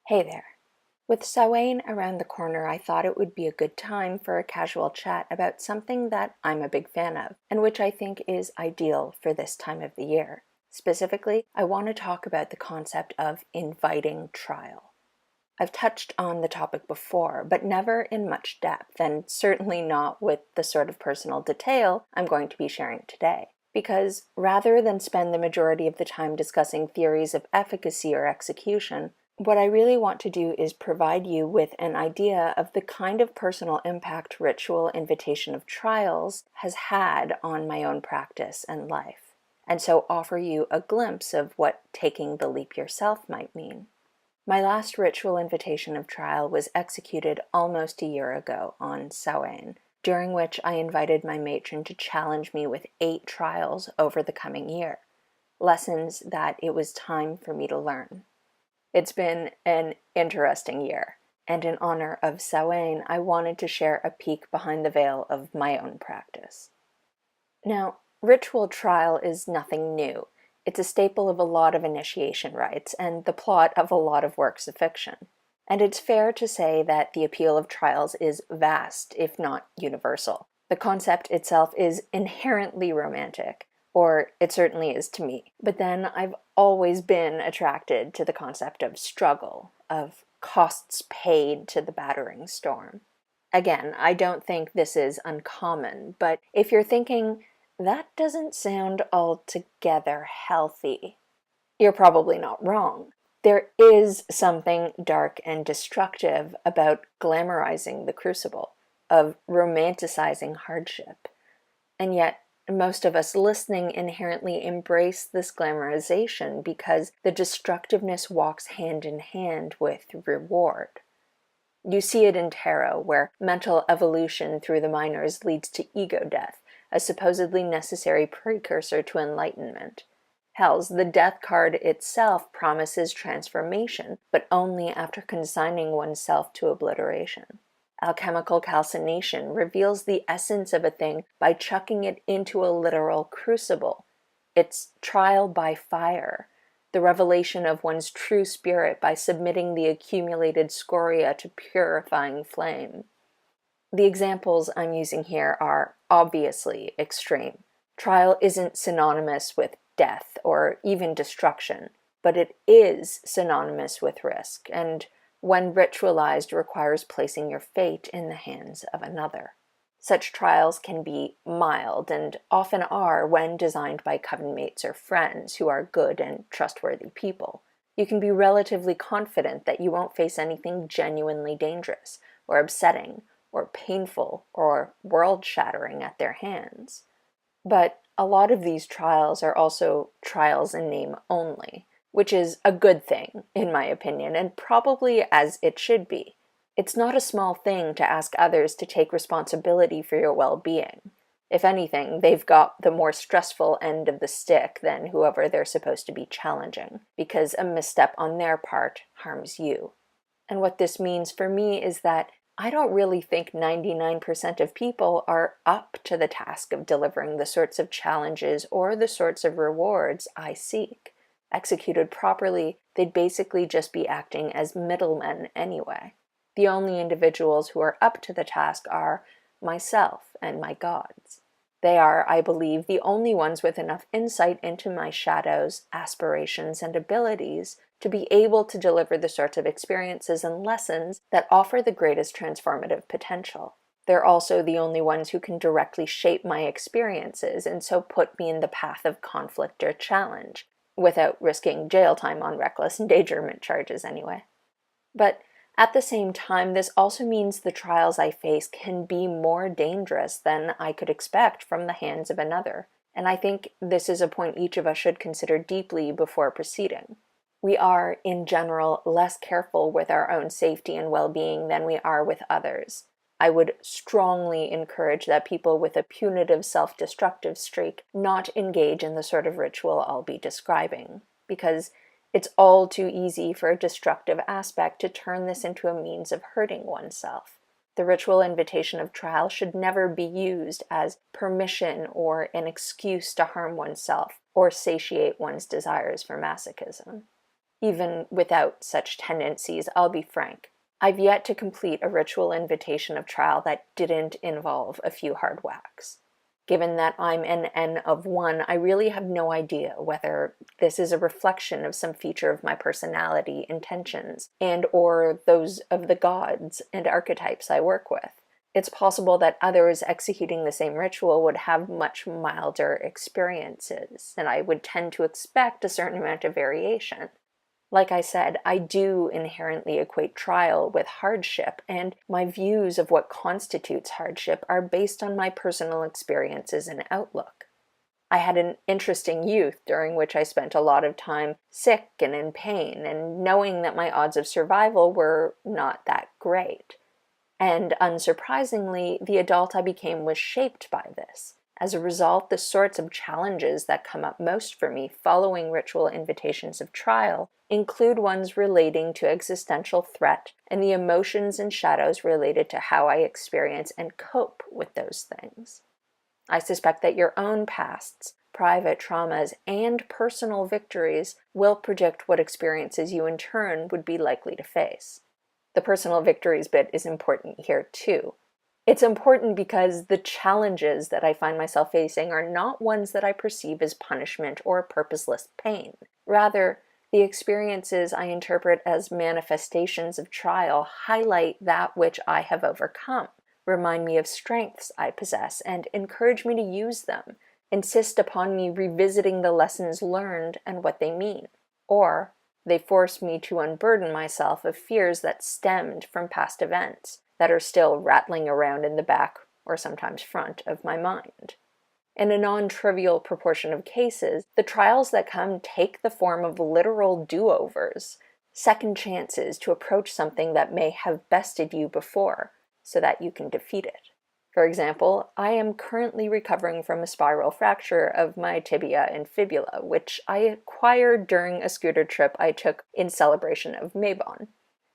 Hey there. With Samhain around the corner, I thought it would be a good time for a casual chat about something that I'm a big fan of, and which I think is ideal for this time of the year. Specifically, I want to talk about the concept of inviting trial. I've touched on the topic before, but never in much depth, and certainly not with the sort of personal detail I'm going to be sharing today. Because rather than spend the majority of the time discussing theories of efficacy or execution, what I really want to do is provide you with an idea of the kind of personal impact ritual invitation of trials has had on my own practice and life, and so offer you a glimpse of what taking the leap yourself might mean. My last ritual invitation of trial was executed almost a year ago on Samhain, during which I invited my matron to challenge me with 8 trials over the coming year, lessons that it was time for me to learn. It's been an interesting year, and in honor of Samhain, I wanted to share a peek behind the veil of my own practice. Now, ritual trial is nothing new. It's a staple of a lot of initiation rites and the plot of a lot of works of fiction. And it's fair to say that the appeal of trials is vast, if not universal. The concept itself is inherently romantic, or it certainly is to me. But then I've always been attracted to the concept of struggle, of costs paid to the battering storm. Again, I don't think this is uncommon, but if you're thinking, that doesn't sound altogether healthy, you're probably not wrong. There is something dark and destructive about glamorizing the crucible, of romanticizing hardship. And yet, most of us listening inherently embrace this glamorization because the destructiveness walks hand in hand with reward. You see it in tarot, where mental evolution through the minors leads to ego death, a supposedly necessary precursor to enlightenment. Hell's the death card itself promises transformation, but only after consigning oneself to obliteration. Alchemical calcination reveals the essence of a thing by chucking it into a literal crucible. It's trial by fire, the revelation of one's true spirit by submitting the accumulated scoria to purifying flame. The examples I'm using here are obviously extreme. Trial isn't synonymous with death or even destruction, but it is synonymous with risk, and when ritualized, requires placing your fate in the hands of another. Such trials can be mild, and often are when designed by coven mates or friends who are good and trustworthy people. You can be relatively confident that you won't face anything genuinely dangerous, or upsetting, or painful, or world-shattering at their hands. But a lot of these trials are also trials in name only, which is a good thing, in my opinion, and probably as it should be. It's not a small thing to ask others to take responsibility for your well-being. If anything, they've got the more stressful end of the stick than whoever they're supposed to be challenging, because a misstep on their part harms you. And what this means for me is that I don't really think 99% of people are up to the task of delivering the sorts of challenges or the sorts of rewards I seek. Executed properly, they'd basically just be acting as middlemen anyway. The only individuals who are up to the task are myself and my gods. They are, I believe, the only ones with enough insight into my shadows, aspirations, and abilities to be able to deliver the sorts of experiences and lessons that offer the greatest transformative potential. They're also the only ones who can directly shape my experiences and so put me in the path of conflict or challenge, without risking jail time on reckless endangerment charges anyway. But at the same time, this also means the trials I face can be more dangerous than I could expect from the hands of another, and I think this is a point each of us should consider deeply before proceeding. We are, in general, less careful with our own safety and well-being than we are with others. I would strongly encourage that people with a punitive self-destructive streak not engage in the sort of ritual I'll be describing, because it's all too easy for a destructive aspect to turn this into a means of hurting oneself. The ritual invitation of trial should never be used as permission or an excuse to harm oneself or satiate one's desires for masochism. Even without such tendencies, I'll be frank, I've yet to complete a ritual invitation of trial that didn't involve a few hard whacks. Given that I'm an N of 1, I really have no idea whether this is a reflection of some feature of my personality, intentions, and or those of the gods and archetypes I work with. It's possible that others executing the same ritual would have much milder experiences, and I would tend to expect a certain amount of variation. Like I said, I do inherently equate trial with hardship, and my views of what constitutes hardship are based on my personal experiences and outlook. I had an interesting youth during which I spent a lot of time sick and in pain, and knowing that my odds of survival were not that great. And unsurprisingly, the adult I became was shaped by this. As a result, the sorts of challenges that come up most for me following ritual invitations of trial include ones relating to existential threat and the emotions and shadows related to how I experience and cope with those things. I suspect that your own pasts, private traumas, and personal victories will predict what experiences you in turn would be likely to face. The personal victories bit is important here too. It's important because the challenges that I find myself facing are not ones that I perceive as punishment or purposeless pain. Rather, the experiences I interpret as manifestations of trial highlight that which I have overcome, remind me of strengths I possess, and encourage me to use them, insist upon me revisiting the lessons learned and what they mean. Or, they force me to unburden myself of fears that stemmed from past events that are still rattling around in the back, or sometimes front, of my mind. In a non-trivial proportion of cases, the trials that come take the form of literal do-overs, second chances to approach something that may have bested you before, so that you can defeat it. For example, I am currently recovering from a spiral fracture of my tibia and fibula, which I acquired during a scooter trip I took in celebration of Mabon.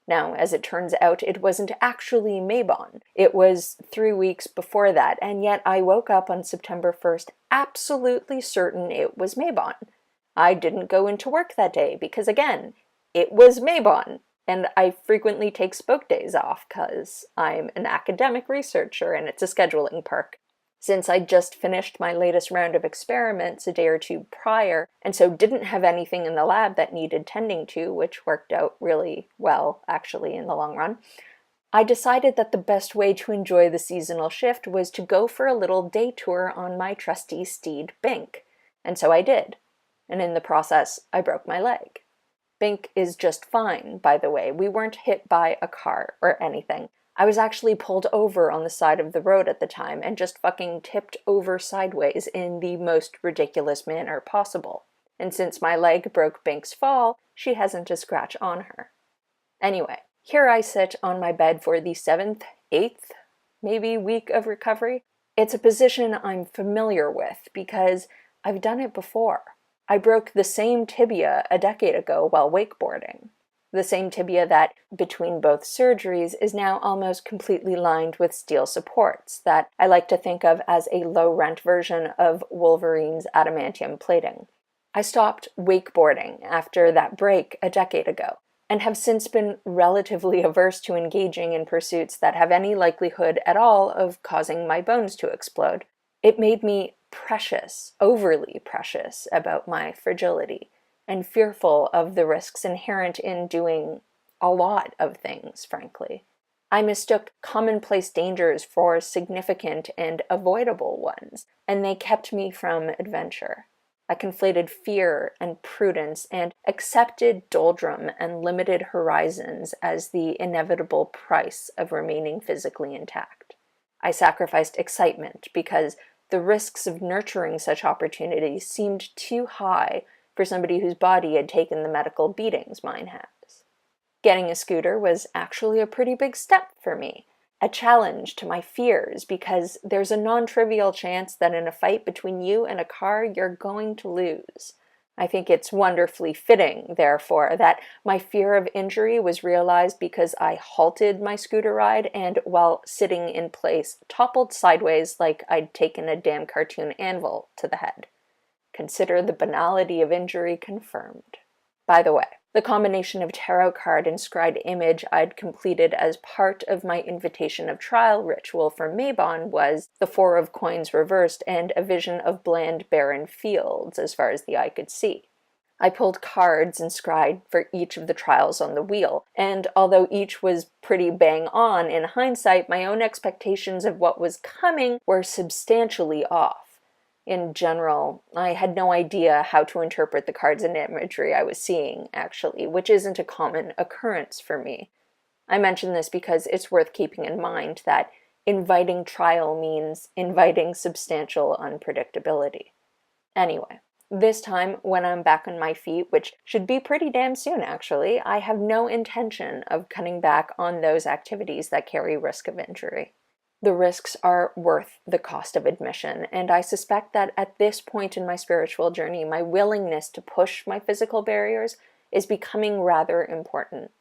Now, as it turns out, it wasn't actually Mabon. It was 3 weeks before that, and yet I woke up on September 1st absolutely certain it was Mabon. I didn't go into work that day because, again, it was Mabon. And I frequently take spoke days off because I'm an academic researcher and it's a scheduling perk. Since I just finished my latest round of experiments a day or two prior, and so didn't have anything in the lab that needed tending to, which worked out really well, actually, in the long run, I decided that the best way to enjoy the seasonal shift was to go for a little day tour on my trusty steed, Bink. And so I did. And in the process, I broke my leg. Bink is just fine, by the way. We weren't hit by a car or anything. I was actually pulled over on the side of the road at the time and just fucking tipped over sideways in the most ridiculous manner possible. And since my leg broke Bink's fall, she hasn't a scratch on her. Anyway, here I sit on my bed for the 7th, 8th, maybe week of recovery. It's a position I'm familiar with because I've done it before. I broke the same tibia a decade ago while wakeboarding. The same tibia that, between both surgeries, is now almost completely lined with steel supports that I like to think of as a low-rent version of Wolverine's adamantium plating. I stopped wakeboarding after that break a decade ago, and have since been relatively averse to engaging in pursuits that have any likelihood at all of causing my bones to explode. It made me precious, overly precious, about my fragility, and fearful of the risks inherent in doing a lot of things, frankly. I mistook commonplace dangers for significant and avoidable ones, and they kept me from adventure. I conflated fear and prudence and accepted doldrum and limited horizons as the inevitable price of remaining physically intact. I sacrificed excitement because the risks of nurturing such opportunities seemed too high for somebody whose body had taken the medical beatings mine has. Getting a scooter was actually a pretty big step for me, a challenge to my fears, because there's a non-trivial chance that in a fight between you and a car, you're going to lose. I think it's wonderfully fitting, therefore, that my fear of injury was realized because I halted my scooter ride and, while sitting in place, toppled sideways like I'd taken a damn cartoon anvil to the head. Consider the banality of injury confirmed. By the way, The combination of tarot card and scryed image I'd completed as part of my invitation of trial ritual for Mabon was the Four of Coins reversed and a vision of bland, barren fields as far as the eye could see. I pulled cards and scryed for each of the trials on the wheel, and although each was pretty bang on in hindsight, my own expectations of what was coming were substantially off. In general, I had no idea how to interpret the cards and imagery I was seeing, actually, which isn't a common occurrence for me. I mention this because it's worth keeping in mind that inviting trial means inviting substantial unpredictability. Anyway, this time, when I'm back on my feet, which should be pretty damn soon actually, I have no intention of cutting back on those activities that carry risk of injury. The risks are worth the cost of admission, and I suspect that at this point in my spiritual journey, my willingness to push my physical barriers is becoming rather important.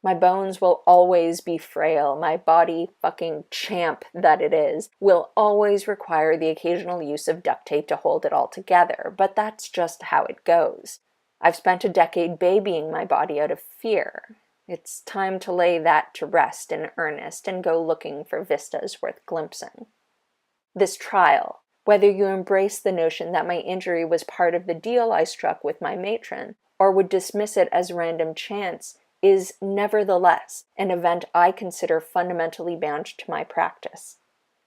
My bones will always be frail. My body, fucking champ that it is, will always require the occasional use of duct tape to hold it all together, but that's just how it goes. I've spent a decade babying my body out of fear. It's time to lay that to rest in earnest and go looking for vistas worth glimpsing. This trial, whether you embrace the notion that my injury was part of the deal I struck with my matron, or would dismiss it as random chance, is nevertheless an event I consider fundamentally bound to my practice.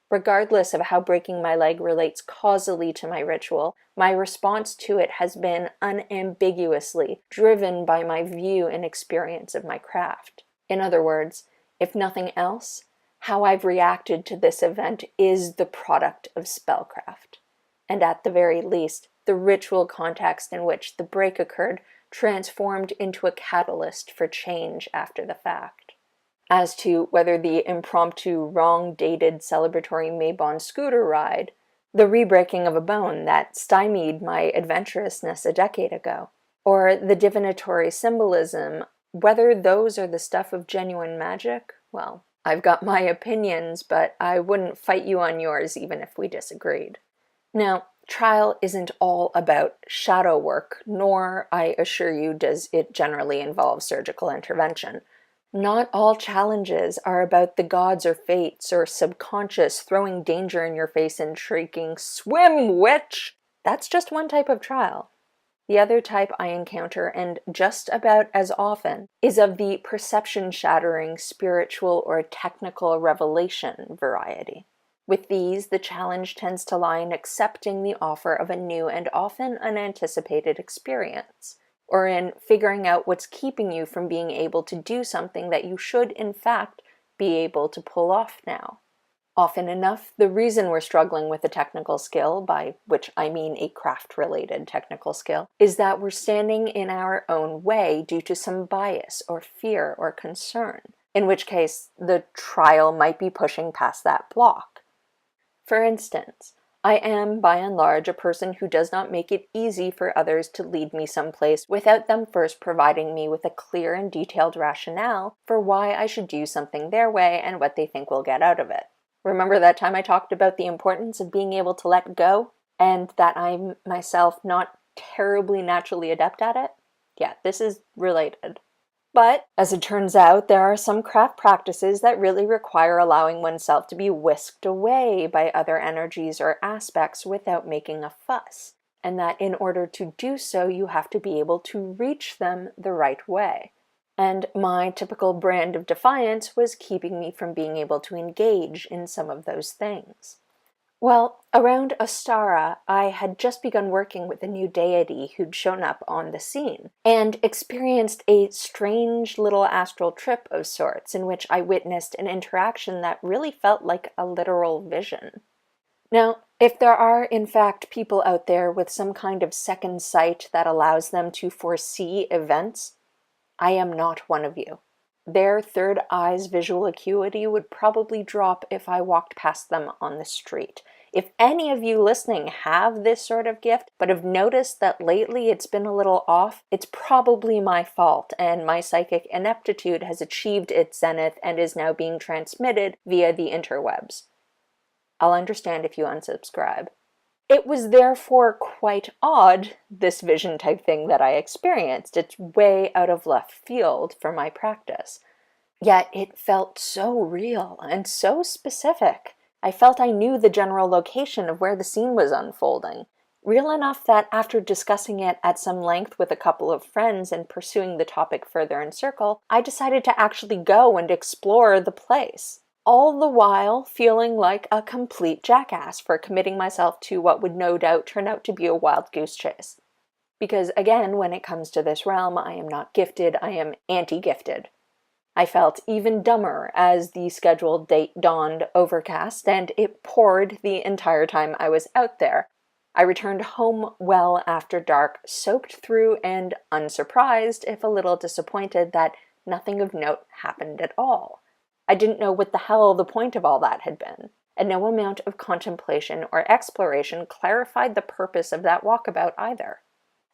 Regardless of how breaking my leg relates causally to my ritual, my response to it has been unambiguously driven by my view and experience of my craft. In other words, if nothing else, how I've reacted to this event is the product of spellcraft, and at the very least, the ritual context in which the break occurred transformed into a catalyst for change after the fact. As to whether the impromptu, wrong-dated celebratory Mabon scooter ride, the re-breaking of a bone that stymied my adventurousness a decade ago, or the divinatory symbolism, whether those are the stuff of genuine magic, well, I've got my opinions, but I wouldn't fight you on yours even if we disagreed. Now, trial isn't all about shadow work, nor, I assure you, does it generally involve surgical intervention. Not all challenges are about the gods or fates or subconscious throwing danger in your face and shrieking, "Swim, witch!" That's just one type of trial. The other type I encounter, and just about as often, is of the perception-shattering spiritual or technical revelation variety. With these, the challenge tends to lie in accepting the offer of a new and often unanticipated experience, or in figuring out what's keeping you from being able to do something that you should, in fact, be able to pull off now. Often enough, the reason we're struggling with a technical skill, by which I mean a craft-related technical skill, is that we're standing in our own way due to some bias or fear or concern, in which case the trial might be pushing past that block. For instance, I am, by and large, a person who does not make it easy for others to lead me someplace without them first providing me with a clear and detailed rationale for why I should do something their way and what they think we'll get out of it. Remember that time I talked about the importance of being able to let go, and that I'm myself not terribly naturally adept at it? Yeah, this is related. But, as it turns out, there are some craft practices that really require allowing oneself to be whisked away by other energies or aspects without making a fuss, and that in order to do so, you have to be able to reach them the right way. And my typical brand of defiance was keeping me from being able to engage in some of those things. Well, around Ostara, I had just begun working with a new deity who'd shown up on the scene, and experienced a strange little astral trip of sorts in which I witnessed an interaction that really felt like a literal vision. Now, if there are, in fact, people out there with some kind of second sight that allows them to foresee events, I am not one of you. Their third eye's visual acuity would probably drop if I walked past them on the street. If any of you listening have this sort of gift, but have noticed that lately it's been a little off, it's probably my fault, and my psychic ineptitude has achieved its zenith and is now being transmitted via the interwebs. I'll understand if you unsubscribe. It was therefore quite odd, this vision type thing that I experienced. It's way out of left field for my practice. Yet it felt so real and so specific. I felt I knew the general location of where the scene was unfolding. Real enough that after discussing it at some length with a couple of friends and pursuing the topic further in circle, I decided to actually go and explore the place. All the while feeling like a complete jackass for committing myself to what would no doubt turn out to be a wild goose chase. Because again, when it comes to this realm, I am not gifted, I am anti-gifted. I felt even dumber as the scheduled date dawned overcast, and it poured the entire time I was out there. I returned home well after dark, soaked through and unsurprised, if a little disappointed, that nothing of note happened at all. I didn't know what the hell the point of all that had been, and no amount of contemplation or exploration clarified the purpose of that walkabout either.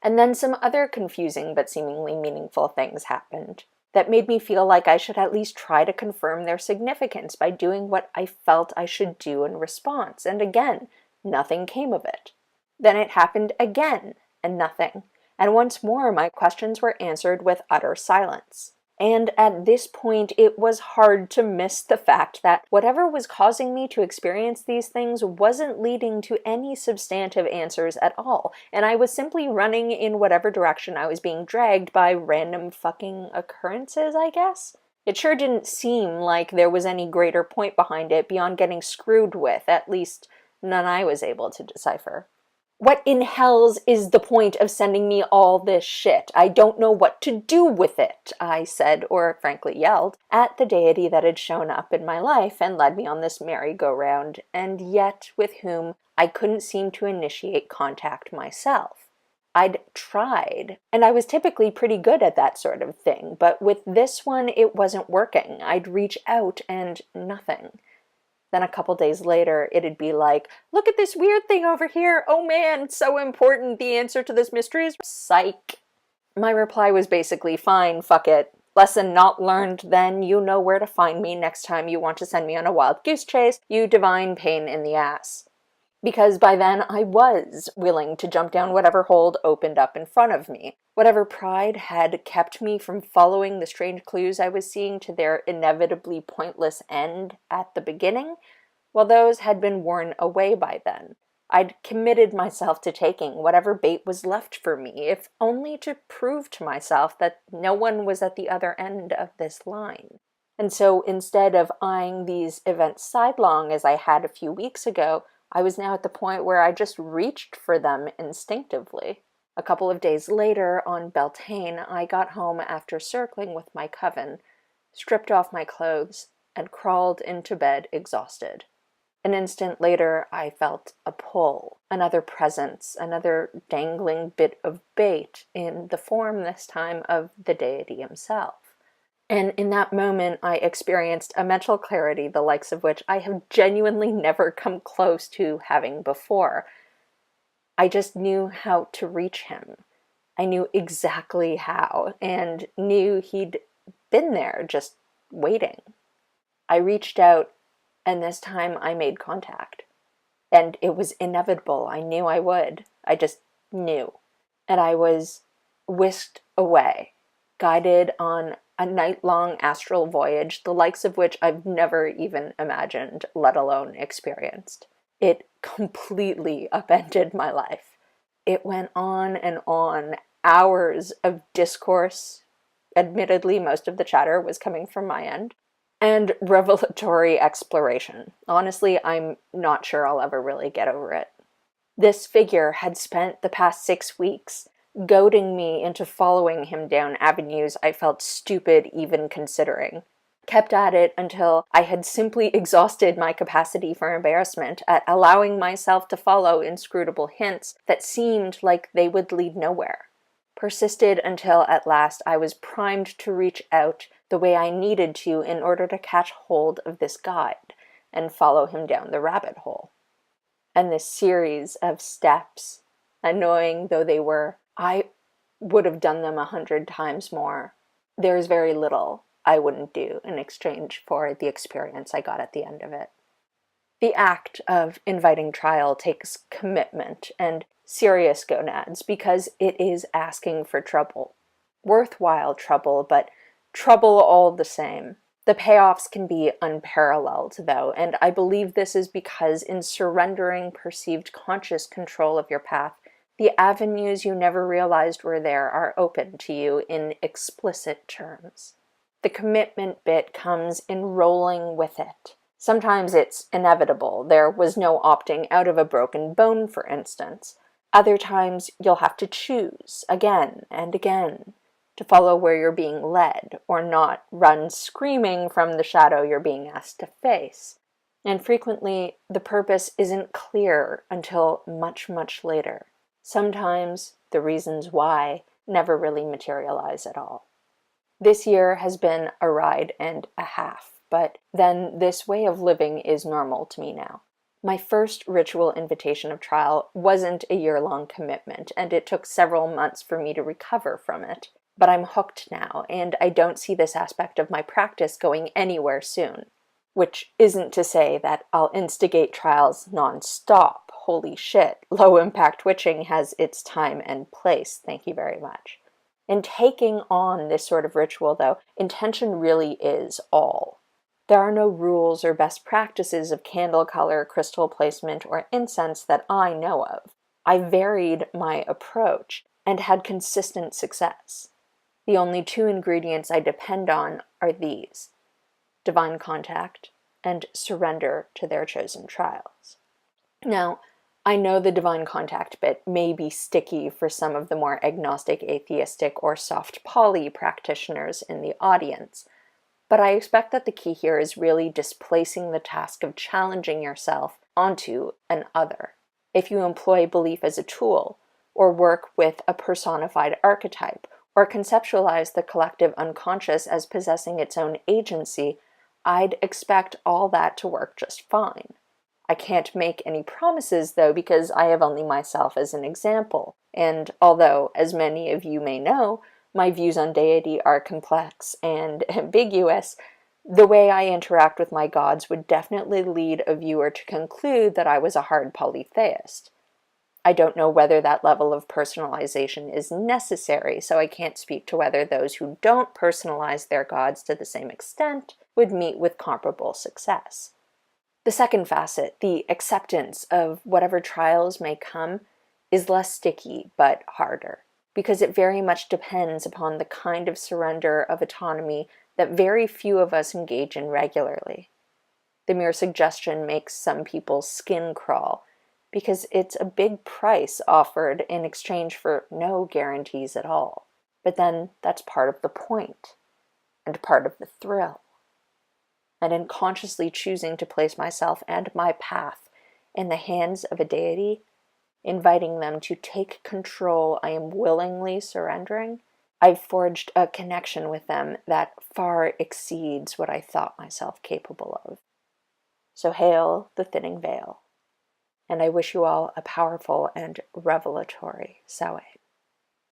And then some other confusing but seemingly meaningful things happened that made me feel like I should at least try to confirm their significance by doing what I felt I should do in response, and again, nothing came of it. Then it happened again, and nothing, and once more my questions were answered with utter silence. And at this point, it was hard to miss the fact that whatever was causing me to experience these things wasn't leading to any substantive answers at all, and I was simply running in whatever direction I was being dragged by random fucking occurrences, I guess? It sure didn't seem like there was any greater point behind it beyond getting screwed with, at least none I was able to decipher. What in hell's is the point of sending me all this shit? I don't know what to do with it, I said, or frankly yelled, at the deity that had shown up in my life and led me on this merry-go-round, and yet with whom I couldn't seem to initiate contact myself. I'd tried, and I was typically pretty good at that sort of thing, but with this one it wasn't working. I'd reach out and nothing. Then a couple days later, it'd be like, look at this weird thing over here. Oh man, so important. The answer to this mystery is psych. My reply was basically, fine, fuck it. Lesson not learned then. You know where to find me next time you want to send me on a wild goose chase, you divine pain in the ass. Because by then I was willing to jump down whatever hole opened up in front of me. Whatever pride had kept me from following the strange clues I was seeing to their inevitably pointless end at the beginning, well, those had been worn away by then. I'd committed myself to taking whatever bait was left for me, if only to prove to myself that no one was at the other end of this line. And so instead of eyeing these events sidelong as I had a few weeks ago, I was now at the point where I just reached for them instinctively. A couple of days later, on Beltane, I got home after circling with my coven, stripped off my clothes, and crawled into bed exhausted. An instant later, I felt a pull, another presence, another dangling bit of bait in the form this time of the deity himself. And in that moment, I experienced a mental clarity the likes of which I have genuinely never come close to having before. I just knew how to reach him. I knew exactly how, and knew he'd been there, just waiting. I reached out, and this time I made contact. And it was inevitable. I knew I would. I just knew. And I was whisked away, guided on a night-long astral voyage, the likes of which I've never even imagined, let alone experienced. It completely upended my life. It went on, hours of discourse. Admittedly, most of the chatter was coming from my end. And revelatory exploration. Honestly, I'm not sure I'll ever really get over it. This figure had spent the past 6 weeks goading me into following him down avenues I felt stupid even considering. Kept at it until I had simply exhausted my capacity for embarrassment at allowing myself to follow inscrutable hints that seemed like they would lead nowhere. Persisted until at last I was primed to reach out the way I needed to in order to catch hold of this guide and follow him down the rabbit hole. And this series of steps, annoying though they were, I would have done them 100 times more. There is very little I wouldn't do in exchange for the experience I got at the end of it. The act of inviting trial takes commitment and serious gonads because it is asking for trouble. Worthwhile trouble, but trouble all the same. The payoffs can be unparalleled, though, and I believe this is because in surrendering perceived conscious control of your path, the avenues you never realized were there are open to you in explicit terms. The commitment bit comes in rolling with it. Sometimes it's inevitable. There was no opting out of a broken bone, for instance. Other times you'll have to choose again and again to follow where you're being led, or not run screaming from the shadow you're being asked to face. And frequently, the purpose isn't clear until much, much later. Sometimes the reasons why never really materialize at all. This year has been a ride and a half, but then this way of living is normal to me now. My first ritual invitation of trial wasn't a year-long commitment, and it took several months for me to recover from it. But I'm hooked now, and I don't see this aspect of my practice going anywhere soon. Which isn't to say that I'll instigate trials non-stop. Holy shit, low-impact witching has its time and place, thank you very much. In taking on this sort of ritual, though, intention really is all. There are no rules or best practices of candle color, crystal placement, or incense that I know of. I varied my approach and had consistent success. The only two ingredients I depend on are these: divine contact and surrender to their chosen trials. Now, I know the divine contact bit may be sticky for some of the more agnostic, atheistic, or soft poly practitioners in the audience, but I expect that the key here is really displacing the task of challenging yourself onto an other. If you employ belief as a tool, or work with a personified archetype, or conceptualize the collective unconscious as possessing its own agency, I'd expect all that to work just fine. I can't make any promises, though, because I have only myself as an example, and although, as many of you may know, my views on deity are complex and ambiguous, the way I interact with my gods would definitely lead a viewer to conclude that I was a hard polytheist. I don't know whether that level of personalization is necessary, so I can't speak to whether those who don't personalize their gods to the same extent would meet with comparable success. The second facet, the acceptance of whatever trials may come, is less sticky but harder, because it very much depends upon the kind of surrender of autonomy that very few of us engage in regularly. The mere suggestion makes some people's skin crawl, because it's a big price offered in exchange for no guarantees at all. But then that's part of the point, and part of the thrill. And in consciously choosing to place myself and my path in the hands of a deity, inviting them to take control I am willingly surrendering, I've forged a connection with them that far exceeds what I thought myself capable of. So hail the thinning veil. And I wish you all a powerful and revelatory Samhain.